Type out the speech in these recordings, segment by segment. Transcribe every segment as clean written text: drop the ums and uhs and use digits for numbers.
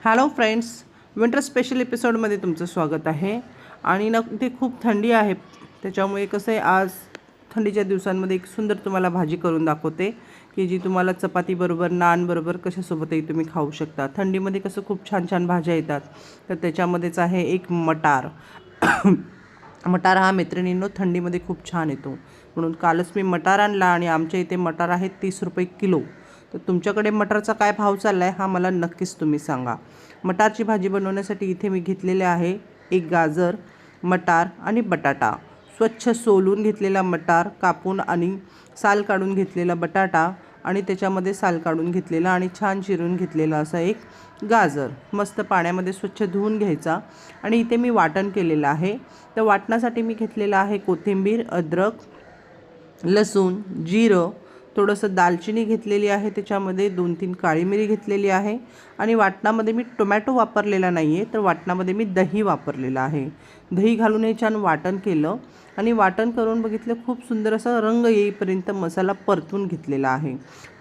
Hello friends, winter special एपिसोडमध्ये तुमचं स्वागत आहे. आणि ना ते खूप थंडी आहे, त्याच्यामुळे कसं आहे आज थंडीच्या दिवसांमध्ये एक सुंदर तुम्हाला भाजी करून दाखवते की जी तुम्हाला चपातीबरोबर नानबरोबर कशासोबतही तुम्ही खाऊ शकता. थंडीमध्ये कसं खूप छान छान भाज्या येतात, तर त्याच्यामध्येच आहे एक मटार. मटार हा मैत्रिणींनो थंडीमध्ये खूप छान येतो, म्हणून कालच मी मटार आणला आणि आमच्या इथे मटार आहेत 30 रुपये किलो. तर तुमच्याकडे मटारचा काय भाव चालला आहे हा मला नक्कीच तुम्ही सांगा. मटारची भाजी बनवण्यासाठी इथे मी घेतलेले आहे एक गाजर, मटार आणि बटाटा. स्वच्छ सोलून घेतलेला मटार, कापून आणि साल काढून घेतलेला बटाटा आणि त्याच्यामध्ये साल काढून घेतलेला आणि छान चिरून घेतलेला असा एक गाजर मस्त पाण्यामध्ये स्वच्छ धुवून घ्यायचा. आणि इथे मी वाटण केलेलं आहे. तर वाटणासाठी मी घेतलेलं आहे कोथिंबीर, अद्रक, लसूण, जिरं, थोडंसं दालचिनी घेतलेली आहे, त्याच्यामध्ये 2-3 काळी मिरी घेतलेली आहे. आणि वाटणामध्ये मी टोमॅटो वापरलेला नाही आहे, तर वाटणामध्ये मी दही वापरलेलं आहे. दही घालून हे छान वाटण केलं आणि वाटण करून बघितलं, खूप सुंदर असा रंग येईपर्यंत मसाला परतून घेतलेला आहे.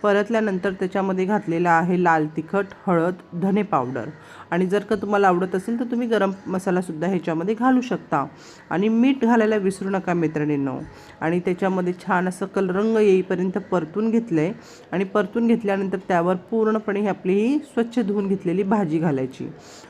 परतल्यानंतर त्याच्यामध्ये घातलेला आहे लाल तिखट, हळद, धने पावडर. आणि जर का तुम्हाला आवडत असेल तर तुम्ही गरम मसालासुद्धा ह्याच्यामध्ये घालू शकता. आणि मीठ घालायला विसरू नका मैत्रिणींनो. आणि त्याच्यामध्ये छान असं रंग येईपर्यंत परतून घेतलं आहे. आणि परतून घेतल्यानंतर त्यावर पूर्णपणे आपली ही स्वच्छ धुवून घेतलेली भाजी घालायची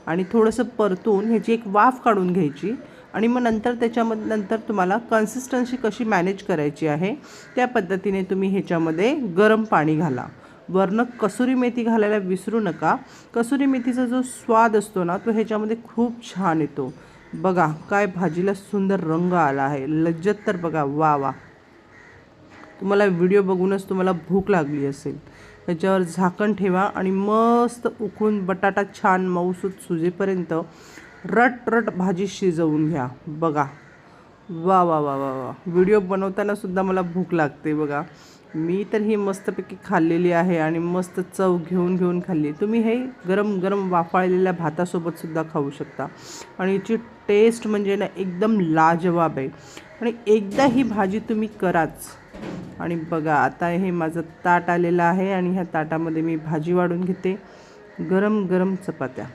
आणि थोडंसं परतून ह्याची एक वाफ काढून घ्यायची. आणि मग नंतर तुम्हाला कन्सिस्टन्सी कशी मॅनेज करायची आहे त्या पद्धतीने तुम्ही ह्याच्यामध्ये गरम पाणी घाला. वरनं कसुरी मेथी घालायला विसरू नका. कसुरी मेथीचा जो स्वाद असतो ना तो ह्याच्यामध्ये खूप छान येतो. बघा काय भाजीला सुंदर रंग आला आहे, लज्जत तर बघा, वा वा. तुम्हाला व्हिडिओ बघूनच तुम्हाला भूक लागली असेल. त्याच्यावर झाकण ठेवा आणि मस्त उकळून बटाटा छान मऊसूत सुजेपर्यंत रट भाजी शिजवून घ्या. बघा वा वा वा वा वा. व्हिडिओ बनवताना सुद्धा मला भूक लागते बघा. मी तर ही मस्तपैकी खाल्लेली आहे आणि मस्त चव घेऊन खाल्ली. तुम्ही हे गरम गरम वाफाळलेल्या भातासोबतसुद्धा खाऊ शकता. आणि याची टेस्ट म्हणजे ना एकदम लाजवाब आहे. आणि एकदा ही भाजी तुम्ही कराच. आणि बघा आता हे माझं ताट आलेलं आहे आणि ह्या ताटामध्ये मी भाजी वाढून घेते, गरम गरम चपात्या.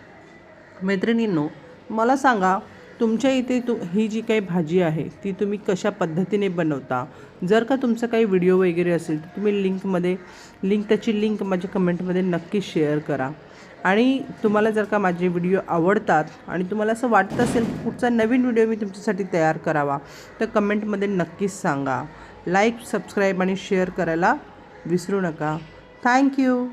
मैत्रिणींनो, मला सांगा तुमच्या इथे ही जी काही भाजी आहे ती तुम्ही कशा पद्धतीने बनवता. जर का तुमचा काही व्हिडिओ वगैरे असेल तर तुम्ही त्याची लिंक माझ्या कमेंटमध्ये नक्की शेअर करा. आणि तुम्हाला जर का माझे व्हिडिओ आवडतात आणि तुम्हाला असं वाटत असेल पुढचा नवीन व्हिडिओ मी तुमच्यासाठी तयार करावा तर कमेंटमध्ये नक्कीच सांगा. लाईक, सबस्क्राईब आणि शेअर करायला विसरू नका. थँक्यू.